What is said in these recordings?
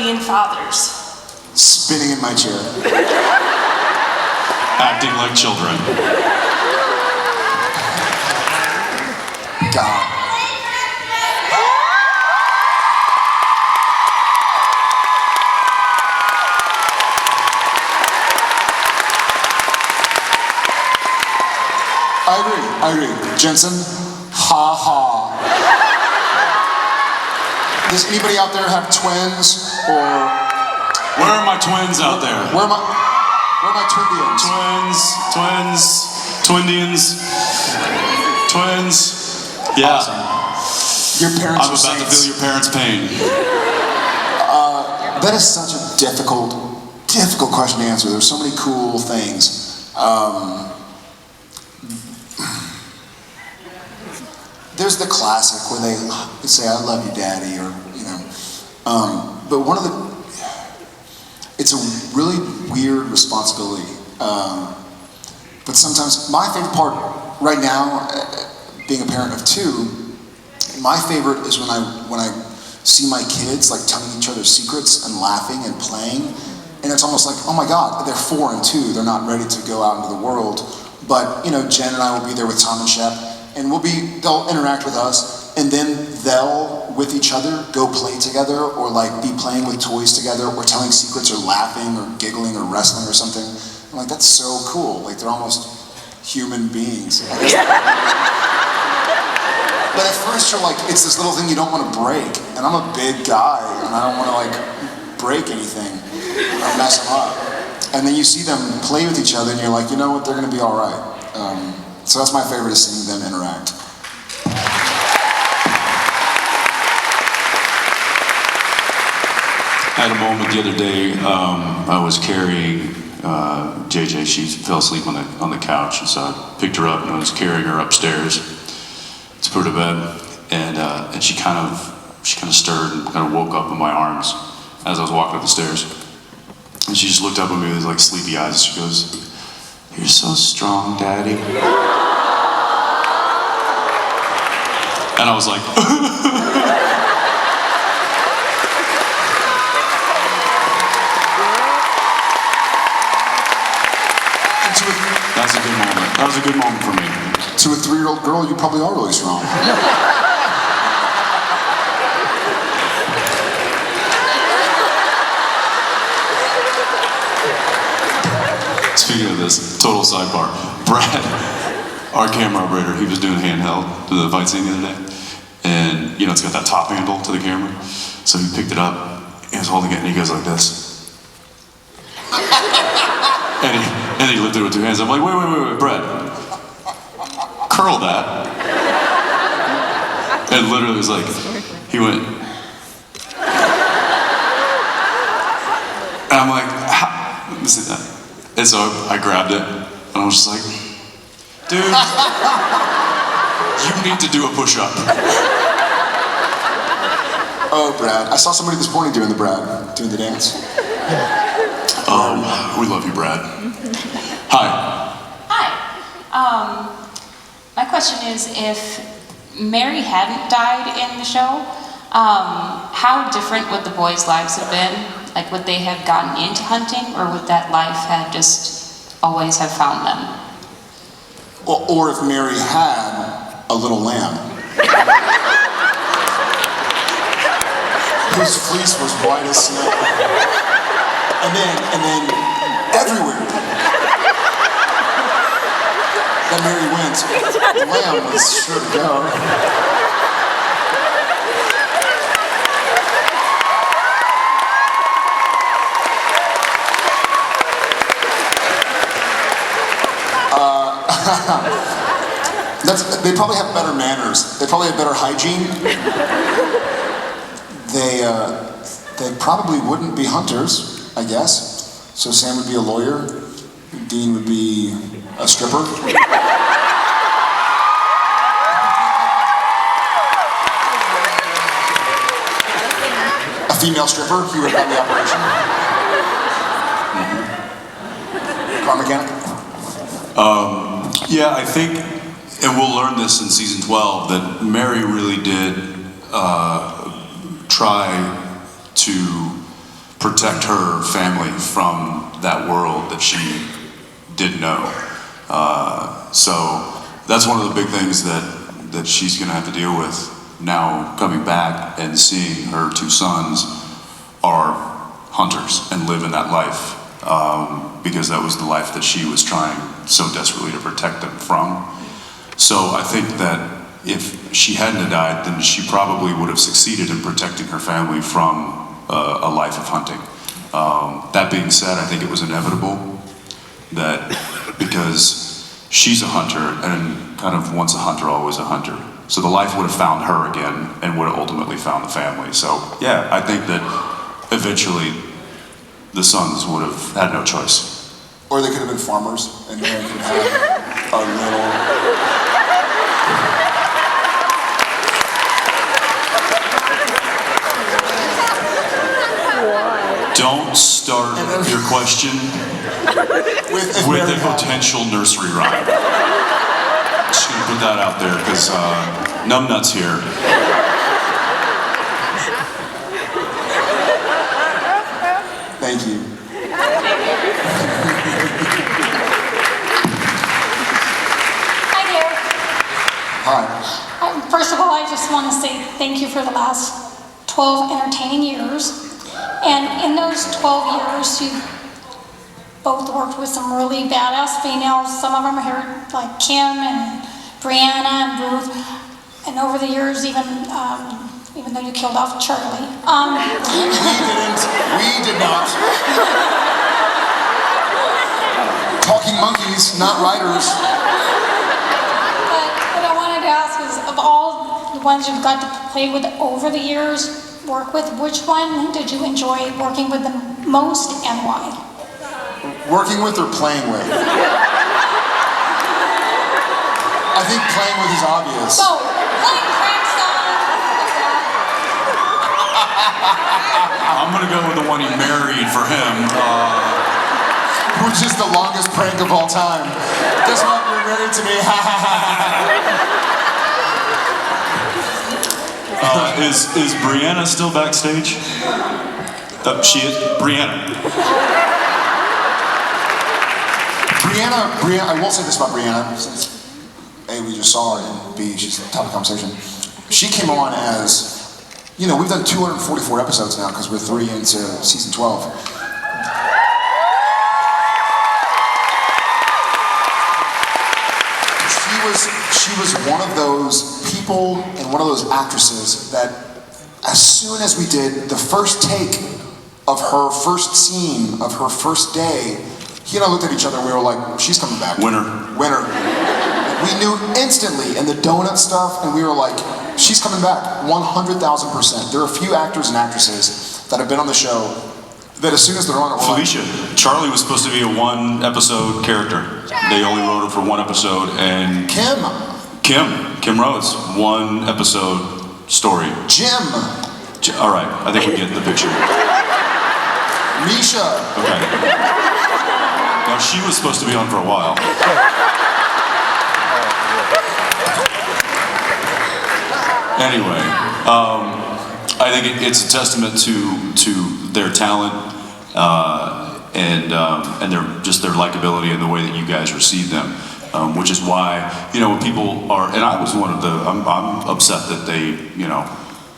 being fathers? Spinning in my chair. Acting like children. God. I agree. Jensen, ha ha. Does anybody out there have twins or? Where are my twins out there? Where are my twindians? Twins. Yeah. Awesome. Your parents I'm are about to saints. feel your parents' pain. That is such a difficult question to answer. There's so many cool things. There's the classic where they say, "I love you, Daddy," or but one of it's a really weird responsibility. But sometimes my favorite part right now, being a parent of two, my favorite is when I see my kids like telling each other secrets and laughing and playing, and it's almost like, oh my God, they're 4 and 2, they're not ready to go out into the world. But Jen and I will be there with Tom and Shep, and they'll interact with us, and then they'll, with each other, go play together, or like be playing with toys together, or telling secrets, or laughing, or giggling, or wrestling, or something. I'm like, that's so cool. Like they're almost human beings. But at first you're like, it's this little thing you don't want to break, and I'm a big guy, and I don't want to like break anything or mess them up. And then you see them play with each other, and you're like, you know what, they're going to be all right. So that's my favorite, is seeing them interact. I had a moment the other day. I was carrying JJ. She fell asleep on the couch, and so I picked her up and I was carrying her upstairs to put her to bed. And she kind of stirred and kind of woke up in my arms as I was walking up the stairs. And she just looked up at me with like sleepy eyes. She goes, "You're so strong, Daddy." And I was like, That's a good moment. That was a good moment for me. To a 3-year-old girl, you probably are really strong. Speaking of this, total sidebar. Brad, our camera operator, he was doing handheld to the fight scene the other day. And, it's got that top handle to the camera. So he picked it up, he was holding it, and he goes like this. And he lifted it with 2 hands. I'm like, wait, Brad. Curl that. And literally it was like, he went. And I'm like, let me see that. And so I grabbed it, and I was just like, dude, you need to do a push-up. Oh, Brad. I saw somebody this morning doing the dance. We love you, Brad. Hi. Hi. My question is, if Mary hadn't died in the show, how different would the boys' lives have been? Like, would they have gotten into hunting, or would that life have just always have found them? Or if Mary had a little lamb whose fleece was white as snow, and then everywhere that Mary went, the lamb was sure to go. They probably have better manners. They probably have better hygiene. They probably wouldn't be hunters, I guess. So Sam would be a lawyer. Dean would be a stripper. A female stripper, if you would have the operation. Car mechanic. Yeah, I think, and we'll learn this in season 12, that Mary really did try to protect her family from that world that she didn't know. So that's one of the big things that she's going to have to deal with now, coming back and seeing her two sons are hunters and live in that life, because that was the life that she was trying so desperately to protect them from. So I think that if she hadn't have died, then she probably would have succeeded in protecting her family from a life of hunting. That being said, I think it was inevitable that, because she's a hunter, and kind of once a hunter, always a hunter. So the life would have found her again, and would have ultimately found the family. So yeah, I think that eventually the sons would have had no choice. Or they could have been farmers, and they could have a little... Don't start your question with a potential nursery rhyme. Just gonna put that out there, because Numbnuts here. Thank you. Hi there. Hi. First of all, I just want to say thank you for the last 12 entertaining years. And in those 12 years, you both worked with some really badass females. Some of them are here, like Kim and Brianna and Ruth. And over the years, even though you killed off Charlie. We did not. Talking monkeys, not writers. But what I wanted to ask is, of all the ones you've got to play with over the years, work with, which one did you enjoy working with the most, and why? Working with or playing with? I think playing with is obvious. So, playing pranks on. I'm gonna go with the one he married for him. Which is the longest prank of all time. Guess what? You're married to me. Is Brianna still backstage? She is. Brianna. Brianna, I will say this about Brianna, since A, we just saw her, and B, she's the top of the conversation. She came on as, you know, we've done 244 episodes now because we're 3 into season 12. She was one of those people and one of those actresses that as soon as we did the first take of her first scene of her first day, he and I looked at each other and we were like, she's coming back. Winner. We knew instantly, and the donut stuff, and we were like, she's coming back, 100,000%. There are a few actors and actresses that have been on the show that as soon as they're on it, we're Felicia. Charlie was supposed to be a 1-episode character. They only wrote her for 1 episode, and Kim Rhodes, 1-episode story. Jim. All right, I think we get the picture. Misha. Okay. Now she was supposed to be on for a while. Anyway, I think it's a testament to their talent and their likability and the way that you guys receive them, which is why, you know, when people are, and I was one of the, I'm upset that they, you know,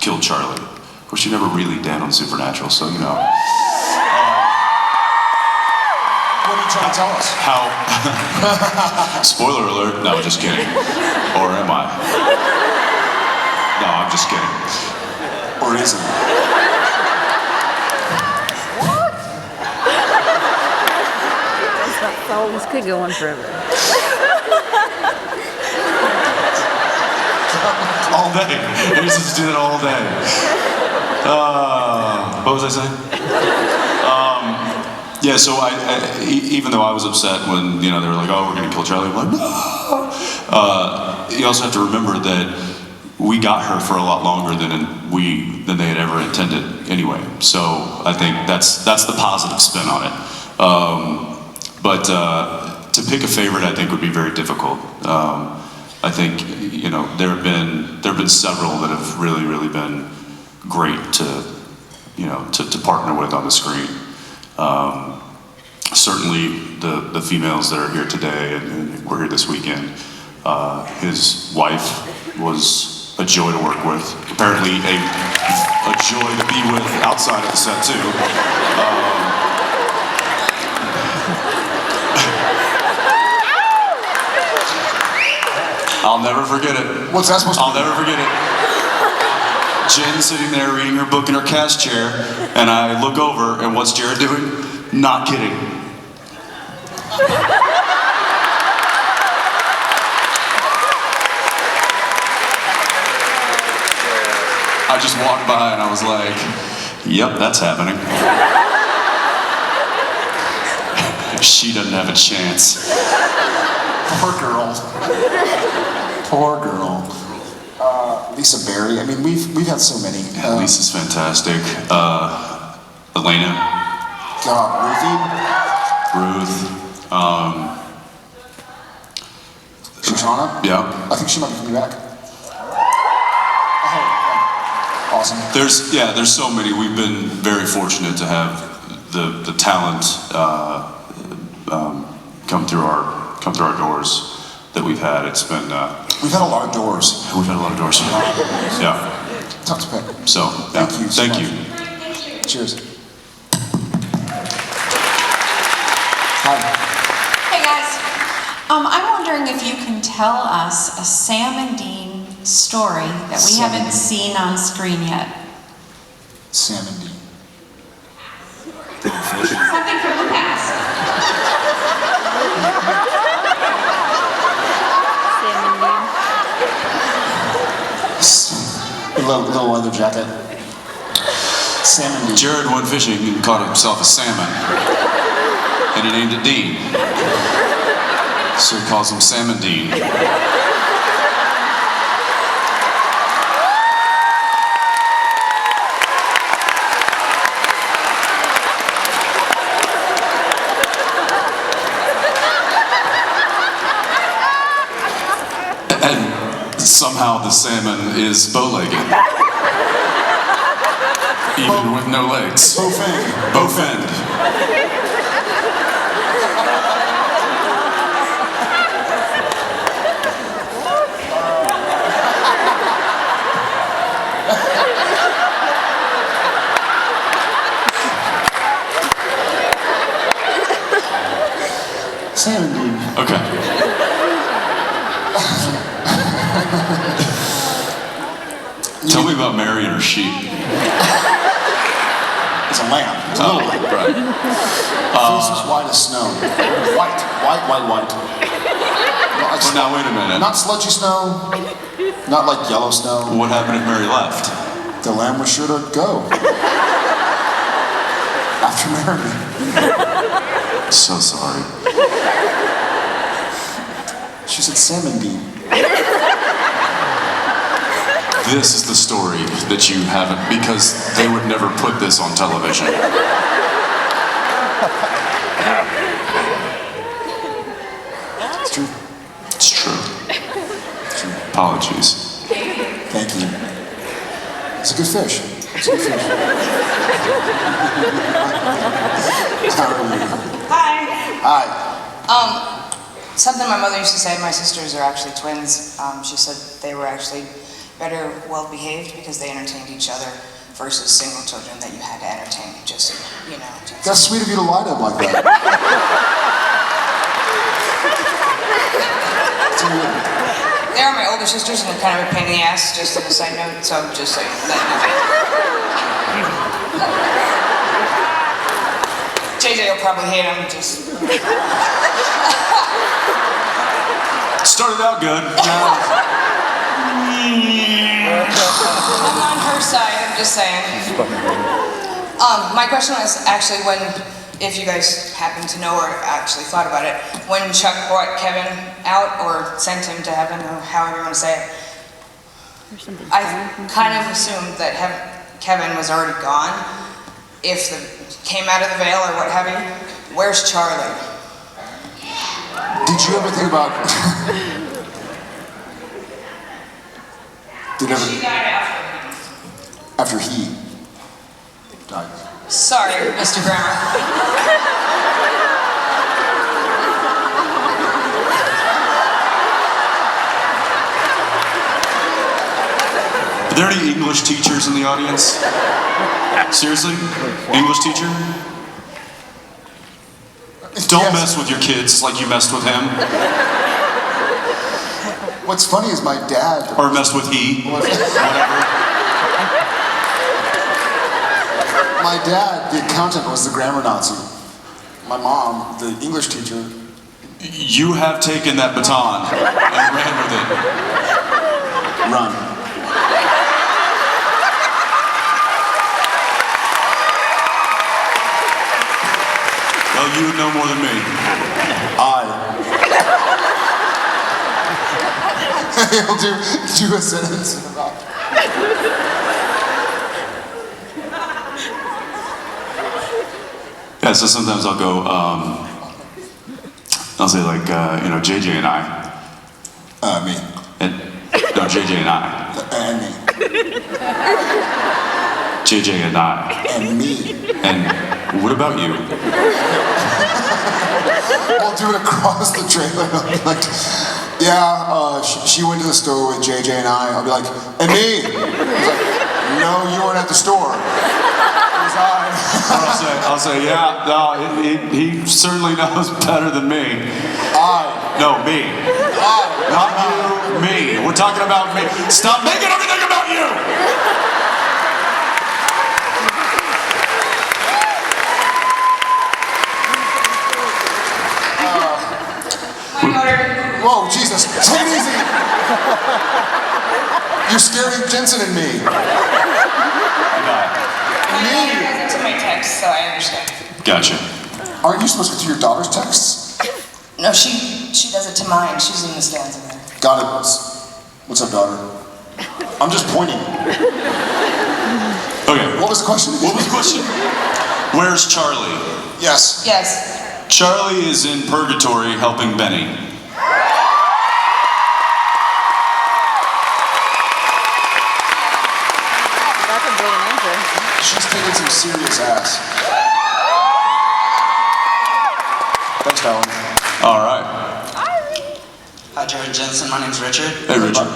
killed Charlie. Of course, you never really down on Supernatural, so you know. What are you trying to tell us? How? Spoiler alert! No, just kidding. Or am I? No, I'm just kidding. Or isn't? Oh, this could go on forever. All day. I used to do that all day. What was I saying? Yeah, so even though I was upset when, you know, they were like, oh, we're gonna kill Charlie, I'm like, no! You also have to remember that we got her for a lot longer than they had ever intended anyway. So I think that's the positive spin on it. But to pick a favorite, I think would be very difficult. I think, you know, there have been several that have really been great to to partner with on the screen. Certainly the females that are here today and were here this weekend, his wife was a joy to work with. Apparently a joy to be with outside of the set too. I'll never forget it. What's that supposed to I'll never forget it. Jen sitting there reading her book in her cast chair, and I look over, and what's Jared doing? Not kidding. I just walked by and I was like, yep, that's happening. She doesn't have a chance. Poor girl. Poor girl. Lisa Berry. I mean, we've had so many. Yeah, Lisa's fantastic. Elena. God, Ruth. Shoshana? Yeah. I think she might be coming back. Oh, awesome. There's so many. We've been very fortunate to have the talent come through our doors that we've had. It's been We've had a lot of doors. we've had a lot of doors. Yeah. Tough to pick. So yeah. Thank you so Thank much. you. Cheers. Hi. Hey guys, I'm wondering if you can tell us a Sam and Dean story that we Sam and haven't Dean. seen on screen yet. Sam and Dean. Something from the past. Little leather jacket. Sam and Dean. Jared went fishing and caught himself a salmon, and he named it Dean. So he calls him Sam and Dean. And somehow the salmon is bow-legged. Even with no legs. Bowfang. Bowfend. Sam and Dean. Okay. Tell me about Mary and her sheep. It's a lamb. It's a little lamb. Right. Face is white as snow. White. Well, now wait a minute. Not sludgy snow. Not like yellow snow. What happened if Mary left? The lamb was sure to go. After Mary. So sorry. She said Sam and Dean. This is the story that you haven't, because they would never put this on television. It's true. It's true. It's true. Apologies. Thank you. It's a good fish. It's a good fish. How are you? Hi. Hi. Something my mother used to say, my sisters are actually twins. She said they were actually better well-behaved because they entertained each other versus single children that you had to entertain, just, you know. Just. That's sweet of you to lie to him like that. They are my older sisters and they're kind of a pain in the ass, just as a side note, so just so that. JJ will probably hate them, just. Started out good. I'm on her side, I'm just saying. My question was actually if you guys happen to know or actually thought about it, when Chuck brought Kevin out or sent him to heaven, or however you want to say it, I kind of assumed that Kevin was already gone. If came out of the veil or what have you, where's Charlie? Did you ever think about... She died after him. After he... died. Sorry, Mr. Grammar. Are there any English teachers in the audience? Seriously? English teacher? Don't Yes. mess with your kids like you messed with him. What's funny is my dad. Or messed with he. Whatever. My dad, the accountant, was the grammar Nazi. My mom, the English teacher. You have taken that baton and ran with it. Run. Well, you would know more than me. He'll do a sentence in about. Yeah, so sometimes I'll go, I'll say like, JJ and I. Me. And, no, JJ and I. And me. JJ and I. And me. And what about you? We'll do it across the trailer. I'll be like, yeah, she went to the store with JJ and I. I'll be like, and me. He's like, no, you weren't at the store. It was I. I'll say, yeah, no, he certainly knows better than me. No, me. Not you, me. We're talking about me. Stop making everything about you! Whoa, Jesus, take it easy. You're scaring Jensen and me. My daughter has it to my text, so I understand. Gotcha. Aren't you supposed to do your daughter's texts? No, she does it to mine. She's in the stands in there. Got it. What's up, daughter? I'm just pointing. Okay. What was the question? What was the question? Where's Charlie? Yes. Yes. Charlie is in purgatory helping Benny. That's a brilliant answer. She's taking some serious ass. Thanks, Colin. All right. Hi, Jared Jensen. My name's Richard. Hey, Richard.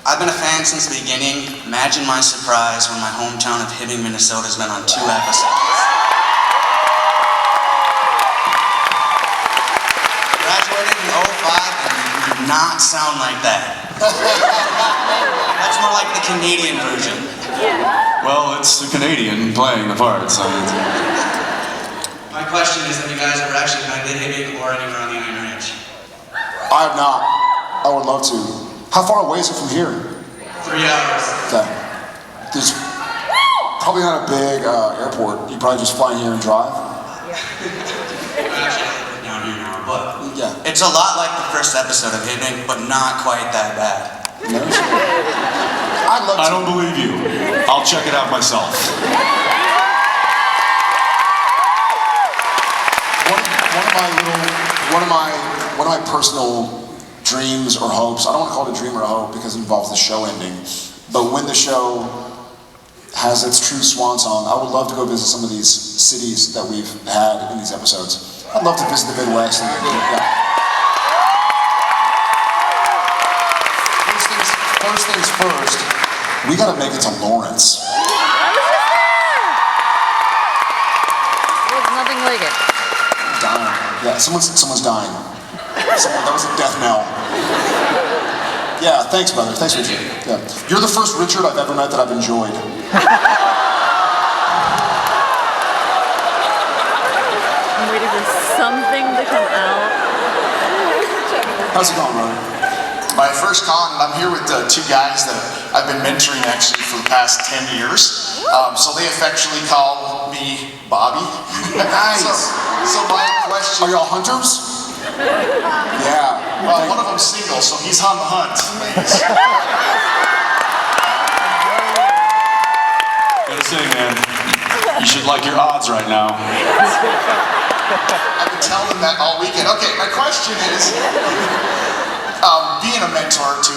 I've been a fan since the beginning. Imagine my surprise when my hometown of Hibbing, Minnesota has been on 2 episodes. Graduated in 05 and you do not sound like that. That's more like the Canadian version. Well, it's the Canadian playing the part, so My question is, have you guys ever actually been to Hibbing or anywhere on the Iron Range? I have not. I would love to. How far away is it from here? 3 hours. Okay. There's probably not a big airport. You probably just fly in here and drive. Actually, I live down here now, but Yeah. it's a lot like the first episode of Hibbing, but not quite that bad. No? I'd love to. I don't believe you. I'll check it out myself. One of my personal dreams or hopes, I don't want to call it a dream or a hope because it involves the show ending, but when the show has its true swan song, I would love to go visit some of these cities that we've had in these episodes. I'd love to visit the Midwest. First things first, we gotta make it to Lawrence. There's nothing like it. Dying. Yeah, someone's dying. That was a death knell. Yeah, thanks, brother. Thanks, Richard. Yeah. You're the first Richard I've ever met that I've enjoyed. I'm waiting for something to come out. How's it going, brother? My first con, and I'm here with 2 guys that I've been mentoring actually for the past 10 years. So they affectionately call me Bobby. Nice. So my question... Are y'all hunters? Yeah. Well, one of them's single, so he's on the hunt. Gotta say, man, you should like your odds right now. I've been telling them that all weekend. Okay, my question is, being a mentor to